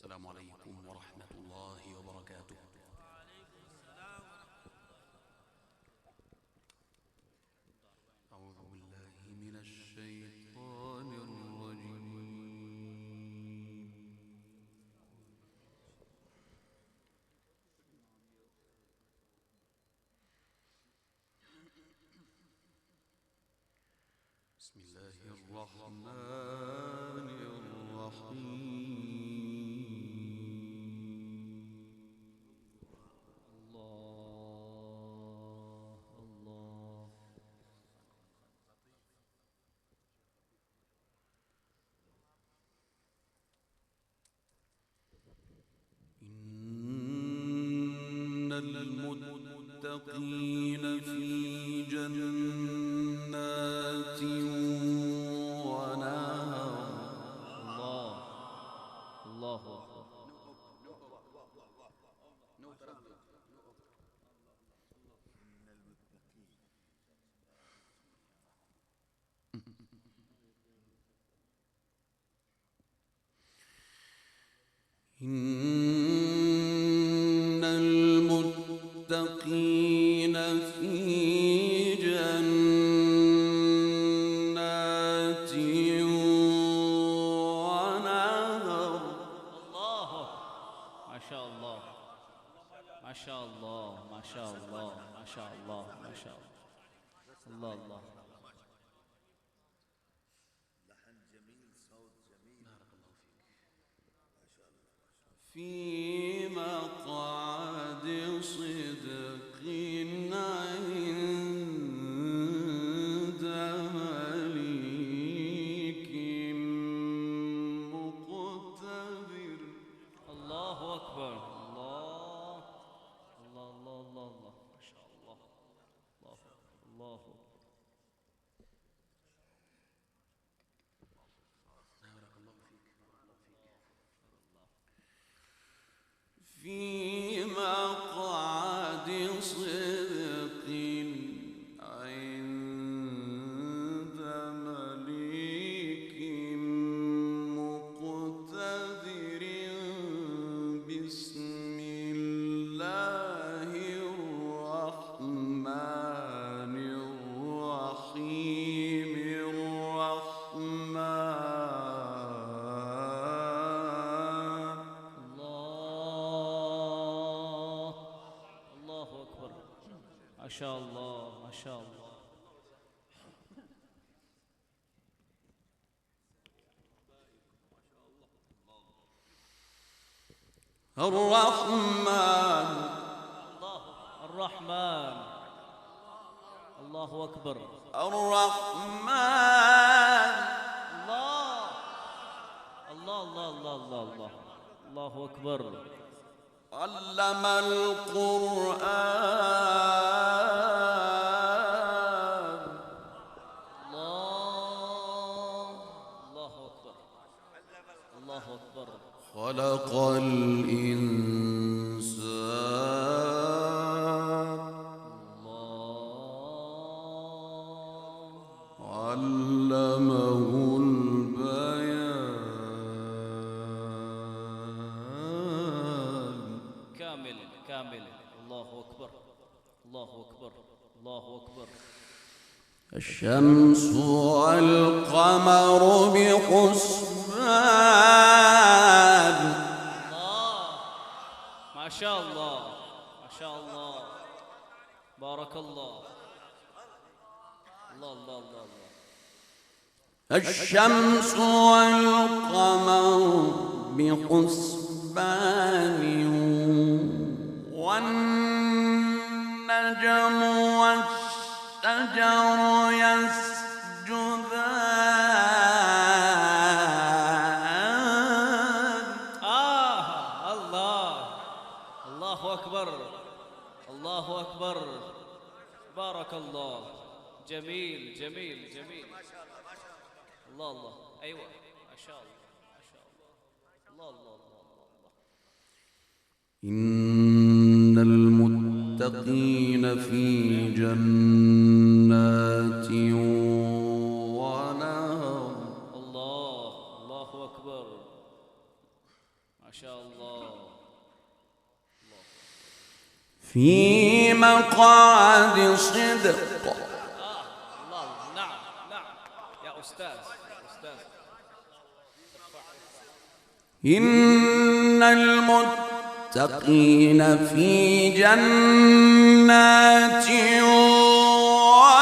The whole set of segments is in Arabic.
السلام عليكم ورحمة الله وبركاته. أعوذ بالله من الشيطان الرجيم. بسم الله الرحمن الرحيم. إن المتقين في جنات ونهر. الله إن المتقين في جنات ونهر. الله ما شاء الله ما شاء الله ما شاء الله ما شاء الله ما شاء الله الله الله. في مقعد صدق عند مليك مقتدر. الله أكبر. الله الله الله الله الله ما شاء الله. الله الله أكبر. في مقعد صدق عند مليك مقتدر. بسم الله الرحمن الرحيم. ما شاء الله ما شاء الله. الرحمن. الله الرحمن. الله أكبر. الرحمن. الله الله الله الله الله الله الله أكبر. علم القرآن. الله أكبر. الله أكبر. خلق الإنسان. الله علمه البيان. كامل كامل. الله أكبر. الله أكبر. الله أكبر. الشمس والقمر بحسبان. الله ما شاء الله ما شاء الله. بارك الله. الله الله الله الله. الشمس والقمر بحسبان والنجم والشجر يسجدان. الله الله أكبر. الله أكبر. بارك الله. جميل جميل جميل. الله الله. أيوة ما شاء الله ما شاء الله. الله الله الله الله. إن المتقين في جنات ونهر. الله الله أكبر. ما شاء الله. في مقعد صدق. الله. نعم نعم يا أستاذ. إن المتقين في جنات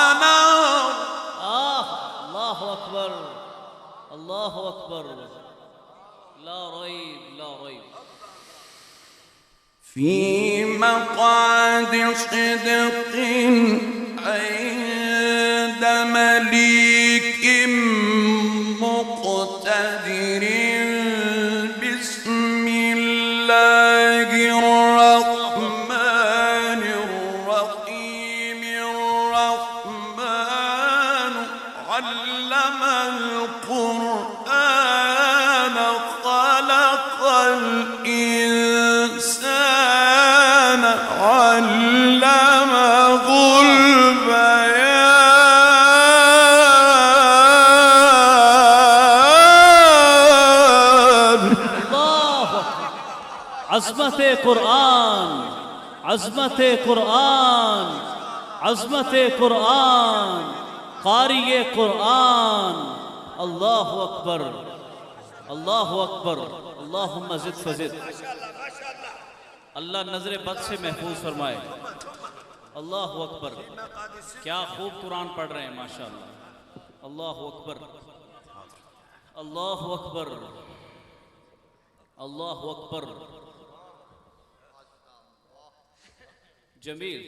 ونهر. الله أكبر. الله أكبر. لا ريب لا ريب. في مقعد صدق عند مليك مقتدر. بسم الله الرحمن الرحيم. الرحمن علم القرآن خلق الإنسان علمه البيان. الله عظمت قرآن. عظمت قرآن. عظمت قرآن. قاری قرآن. الله أكبر. الله أكبر. اللهم زد فزد. اللہ نظر بد سے محفوظ فرمائے. اللہ اکبر. کیا خوب قرآن پڑھ رہے ہیں ماشاءاللہ. اللہ اکبر. اللہ اکبر. اللہ اکبر. جمیل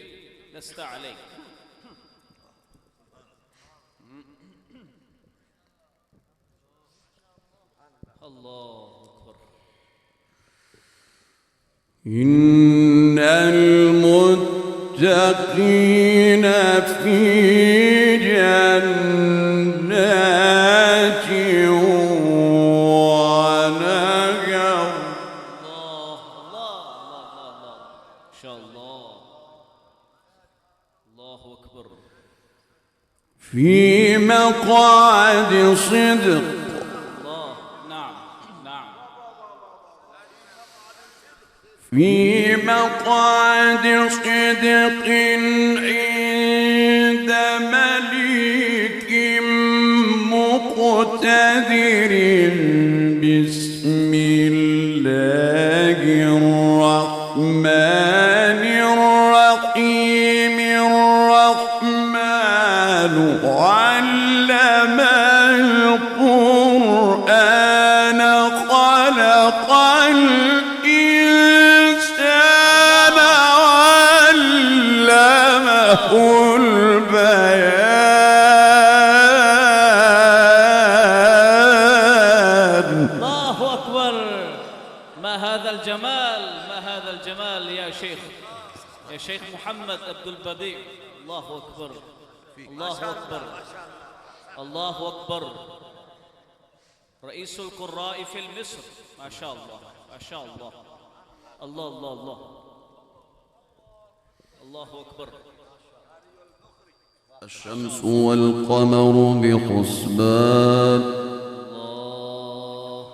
لست علیک. اللہ اکبر. إن المتقين في جنات ونهر. الله الله الله الله. إن شاء الله. الله أكبر. في مقعد صدق. الله. نعم نعم. في مقعد صدق عند مليك مقتدر. بسم الله الرحمن الرحيم. الرحمن علم القرآن خلق الإنسان علمه البيان. الله أكبر. ما هذا الجمال. ما هذا الجمال يا شيخ. يا شيخ محمد عبد البديع. الله أكبر. الله أكبر. الله أكبر. رئيس القراء في مصر. ما شاء الله ما شاء الله. الله الله الله. الله أكبر. الشمس والقمر بحسبان. الله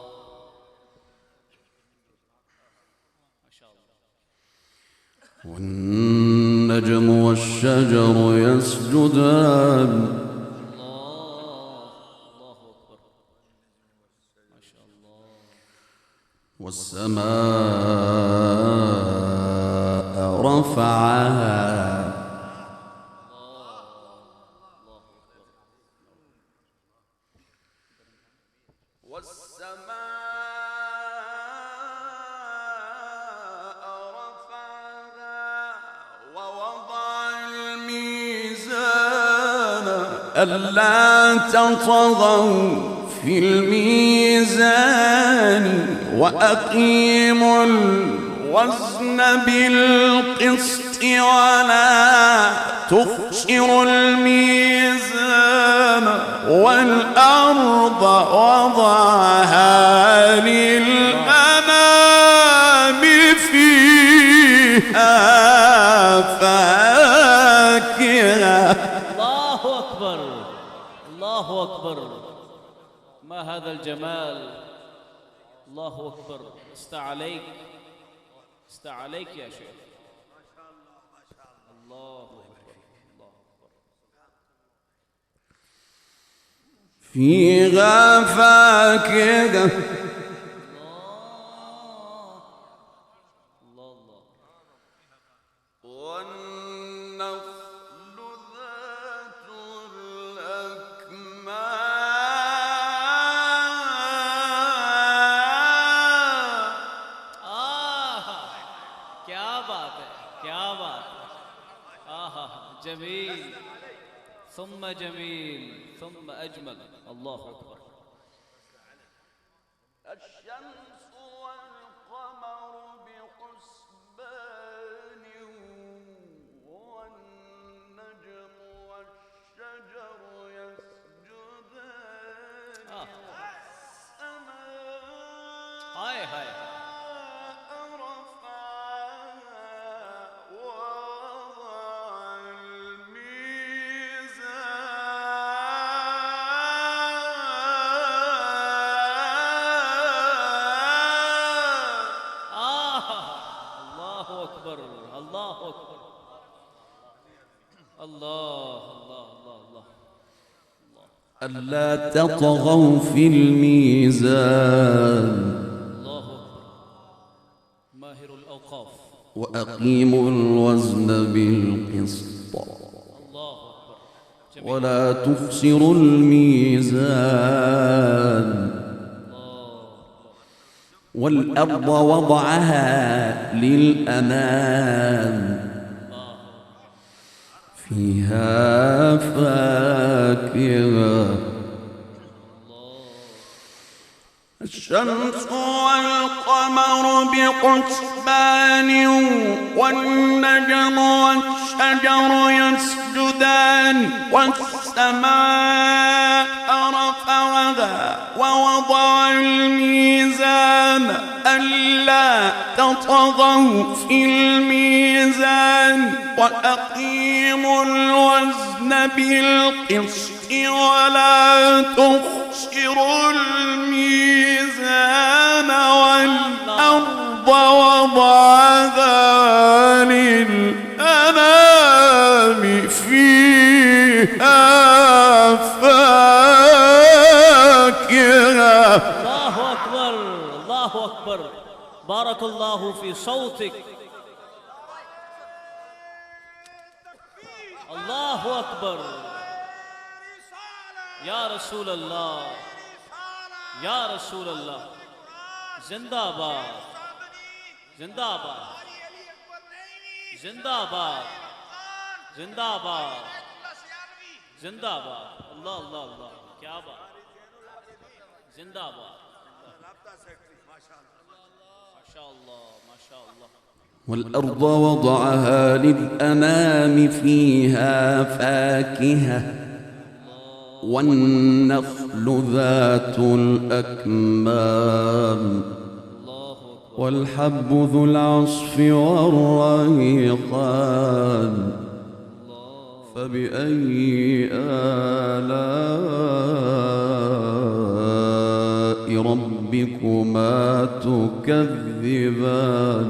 ما شاء الله. والنجم والشجر يسجدان. الله أكبر. ما شاء الله. والسماء رفعها. والسماء رفعها ووضع الميزان ألا تطغوا في الميزان وأقيموا الوزن بالقسط ولا تخسروا الميزان والأرض وضعها للأنام فيها فاكهة. الله أكبر. الله أكبر. ما هذا الجمال. الله أكبر. استعليك استعليك يا شيخ. الله أكبر الله أكبر. فيها فاكهة الله الله. والنخل ذات الأكمام क्या बात है क्या बात है. جميل ثم جميل ثم أجمل. الله أكبر. الشمس والقمر بحسبان والنجم والشجر يسجدان والسماء هاي هاي. الله أكبر. الله الله الله الله الله. ألا تطغوا في الميزان الله أكبر. ماهر الأوقاف. وأقيموا الوزن بالقسط الله أكبر. جميل. ولا تخسروا الميزان والأرض وضعها للأنام فيها فاكهة الشمس والقمر بحسبان والنجم والشجر يسجدان والسماء رفعها ووضع الميزان ألا تطغوا في الميزان وأقيموا الوزن بالقسط ولا تخسروا الميزان والأرض وضعها للأنام فيها فاكهة. الله أكبر الله أكبر. بارك الله في صوتك. الله أكبر. يا رسول الله يا رسول الله. زنداباد زنداباد زنداباد زنداباد زنداباد. الله الله الله. क्या बात. जिंदाबाद. माशाअल्लाह माशाअल्लाह. والأرض وضعها للأنام فيها فاكهة والنخل ذات الأكمام والحب ذو العصف والريحان فبأي آلاء ربكما تكذبان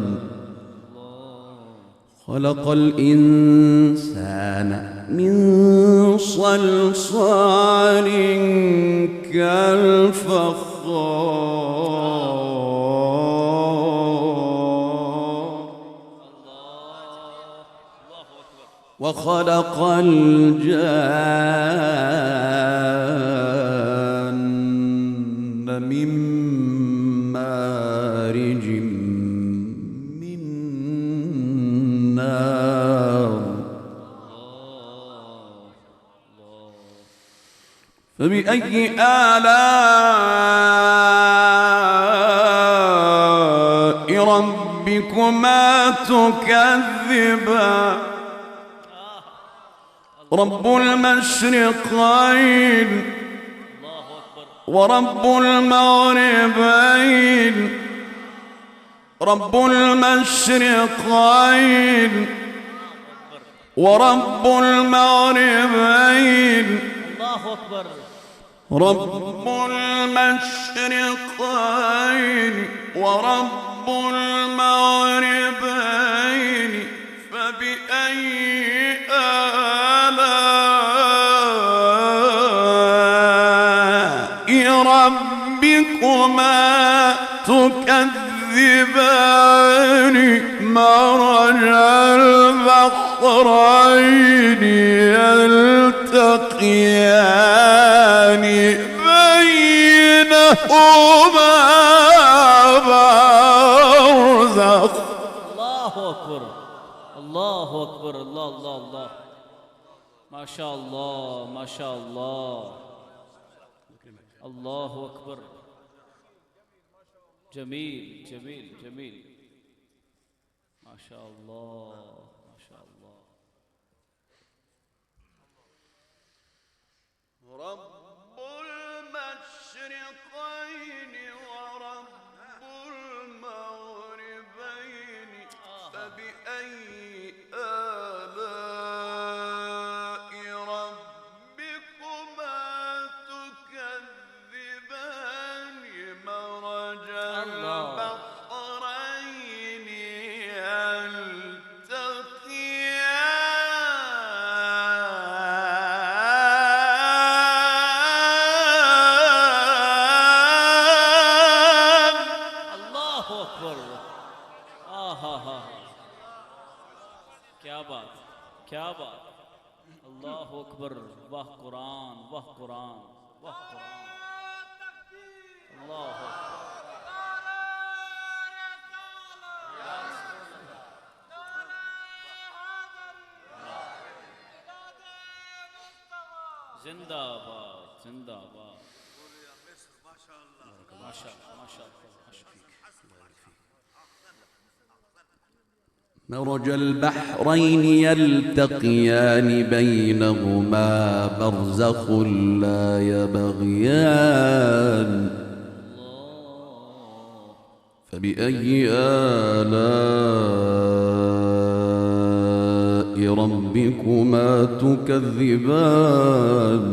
خلق الإنسان من صلصال كالفخار وخلق الجان من مارج من نار فبأي آلاء ربكما تكذبان رب المشرقين ورب المغربين رب المشرقين ورب المغربين الله أكبر. رب المشرقين ورب المغربين فبأي آلاء ربكما تكذبان مرج البحرين يلتقيان بينهما برزخ. الله أكبر الله أكبر الله الله الله ما شاء الله ما شاء الله الله أكبر. جميل جميل جميل ما شاء الله ما شاء الله. رب المشرقين ورب المغربين فبأي آلاء ربكما تكذبان مرج البحرين يلتقيان. الله أكبر. क्या बात क्या बात. الله أكبر. वाह कुरान वाह कुरान वाह कुरान. الله أكبر. जिंदाबाद जिंदाबाद. ما شاء الله ما شاء الله ما شاء الله. مرج البحرين يلتقيان بينهما برزخ لا يبغيان فبأي آلاء ربكما تكذبان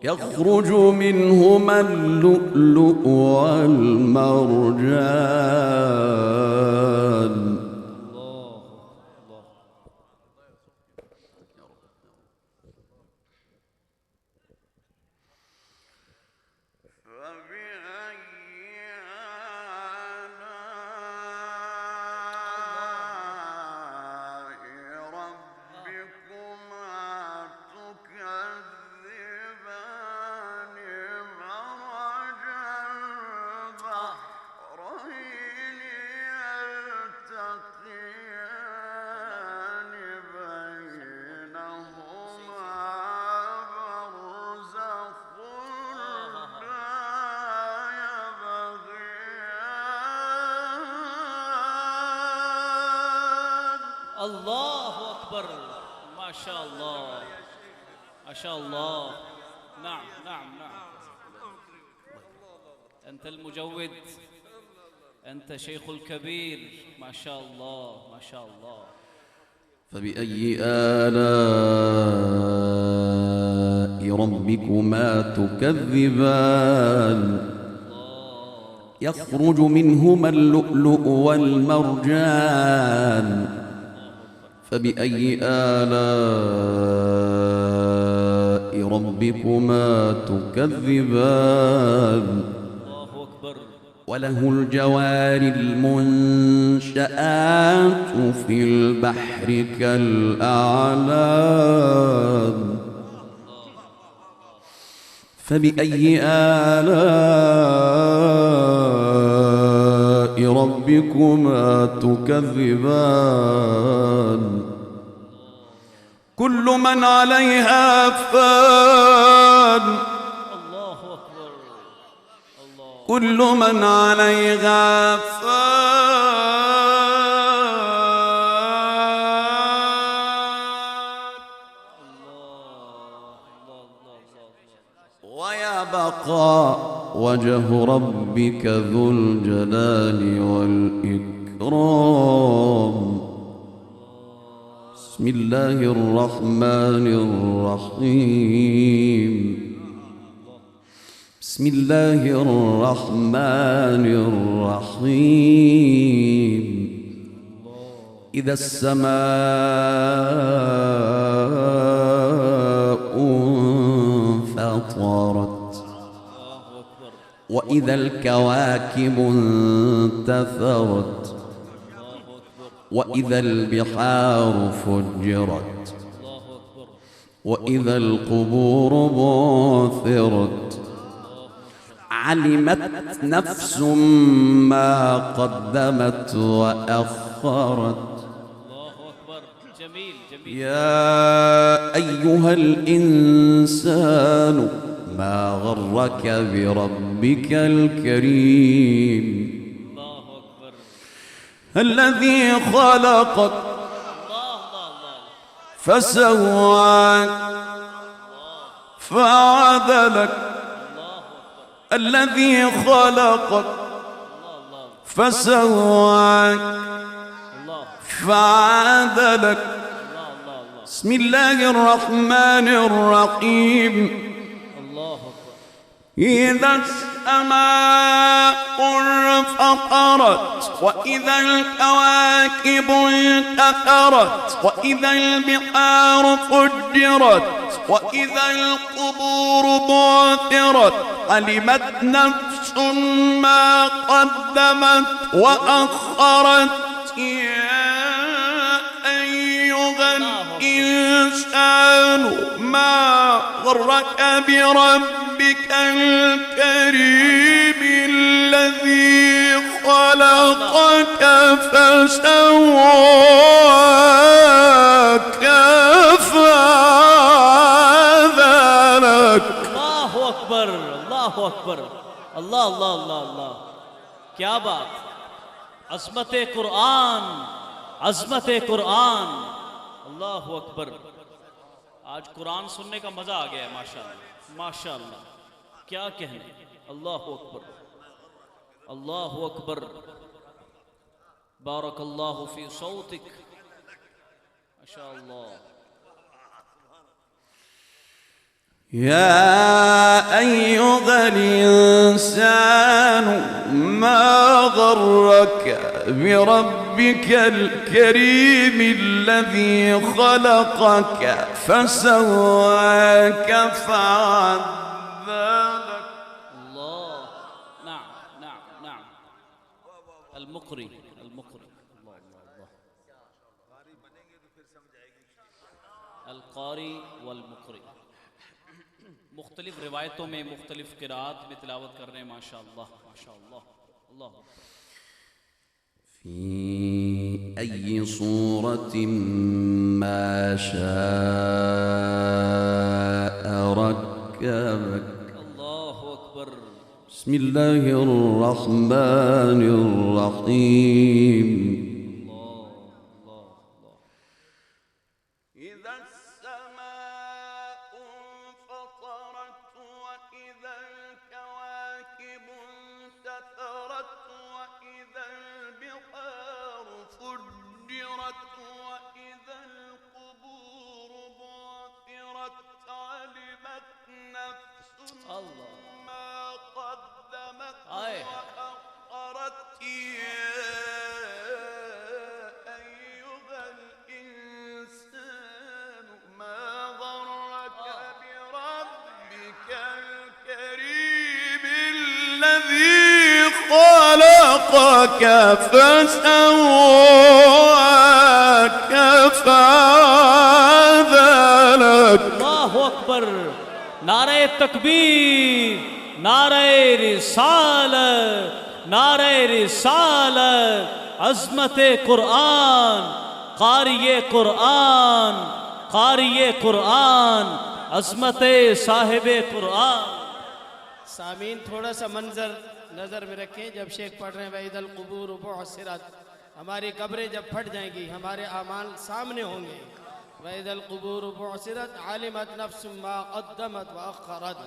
يخرج منهما اللؤلؤ والمرجان. الله أكبر. ما شاء الله ما شاء الله. نعم نعم نعم. أنت المجود أنت شيخ الكبير. ما شاء الله ما شاء الله. فبأي آلاء ربكما تكذبان يخرج منهما اللؤلؤ والمرجان فبأي آلاء ربكما تكذبان. الله أكبر. وله الجوار المنشآت في البحر كالأعلام فبأي آلاء ربكما تكذبان. كل من عليها فان الله أكبر. الله. كل من عليها فان ويبقى وجه ربك ذو الجلال والإكرام. بسم الله الرحمن الرحيم. بسم الله الرحمن الرحيم. إذا السماء انفطرت وإذا الكواكب انتثرت وإذا البحار فجرت وإذا القبور بعثرت علمت نفس ما قدمت وأخرت. يا أيها الإنسان ما غرك بربك الكريم الذي خلقك فسواك فعدلك الذي خلقك فسواك فعدلك. بسم الله الرحمن الرحيم. إذا السماء انفطرت وإذا الكواكب انتثرت وإذا البحار فجرت وإذا القبور بعثرت علمت نفس ما قدمت وأخرت. يا أيها الإنسان ما غرك بربك الكريم الذي خلقك فسواك فعدلك. الله أكبر الله أكبر الله الله الله الله. क्या बात, अज़मत कुरान, अज़मत कुरान, अल्लाह अकबर। आज कुरान सुनने का मजा आ गया है माशाअल्लाह माशाअल्लाह, क्या कहने। अल्लाह अकबर अल्लाह अकबर। बारकल्लाहु फी सौतिक माशाअल्लाह। يا أيها الإنسان ما غرك بربك الكريم الذي خلقك فسواك فعدلك. الله. نعم نعم نعم. المقري المقري. الله الله الله. القاری والمقری मुख्तलिफ रिवायतों में मुख्तलिफ क़िराअत में तिलावत कर रहे हैं माशाअल्लाह माशाअल्लाह। अल्लाह في أي صورة ما شاء ركبك. الله أكبر. بسم الله الرحمن الرحيم. إذا السماء انفطرت وإذا الكواكب انتثرت وإذا البحار فجرت وإذا القبور بعثرت علمت نفس ما قدمت وأخرت. خلقك فسواك فعدلك. الله أكبر. नारे तकबीर, नारे रिसालत, नारे रिसालत, अज़मत कुरान, क़ारिए कुरान, क़ारिए कुरान, अज़मत साहिब कुरान। सामीन थोड़ा सा मंजर नज़र में रखें। जब शेख पढ़ रहे हैं वैदल क़ुबूर बुअसिरत, हमारी कब्रें जब फट जाएंगी हमारे आमाल सामने होंगे। वैदल क़ुबूर बुअसिरत आलिमत नफ्सुम मा क़द्दमत व अख़रत।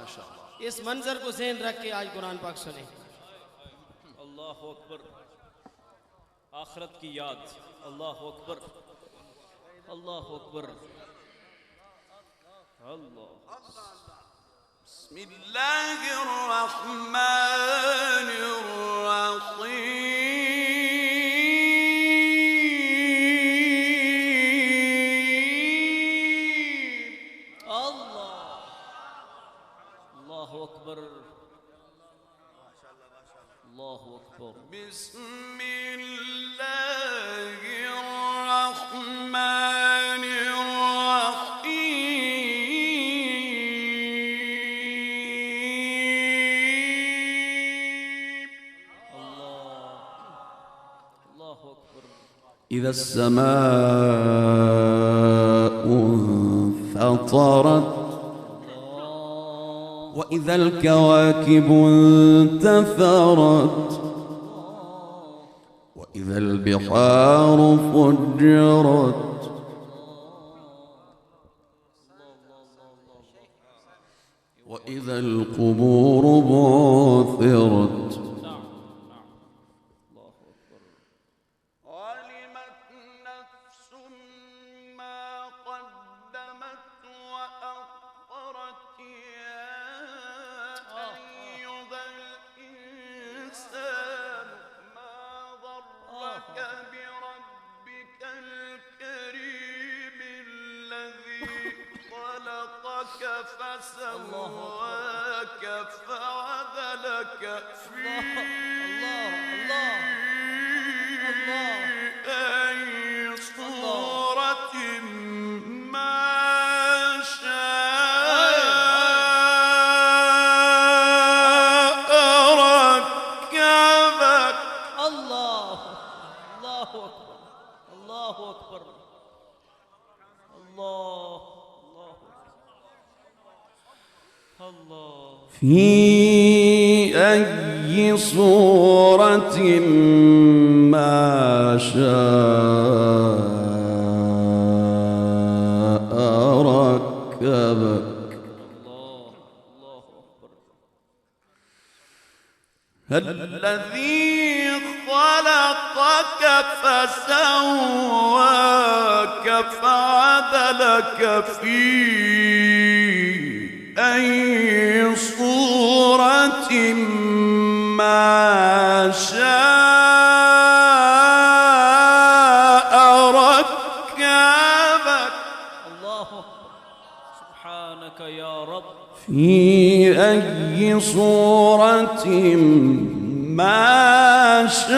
इस मंजर को ज़हन रख के आज कुरान पाक सुने। अल्लाह अकबर। आखिरत की याद। अल्लाह अकबर। الله أكبر. الله. بسم الله الرحمن الرحيم. الله. الله أكبر. الله أكبر. بسم الله الرحمن الرحيم. الله أكبر. إذا السماء انفطرت وإذا الكواكب انتثرت وإذا البحار فجرت وإذا القبور بعثرت. علمت نفس ما قدمت وأخرت يا أيها الإنسان ما غرك بربك الكريم الذي خلقك فسواك فعدلك في أي صورة ما شاء ركبك. الله. الله أكبر. الله أكبر. الله. الله. في أي صورة ما شاء ركبك. الله. الله أكبر. الذي خلقك فسواك فعدلك في أي صورة ما شاء ركبك. الله أكبر. سبحانك يا رب. في أي صورة ما شاء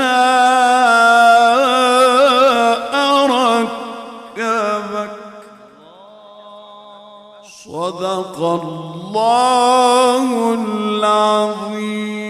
ركبك. صدق الله العظيم.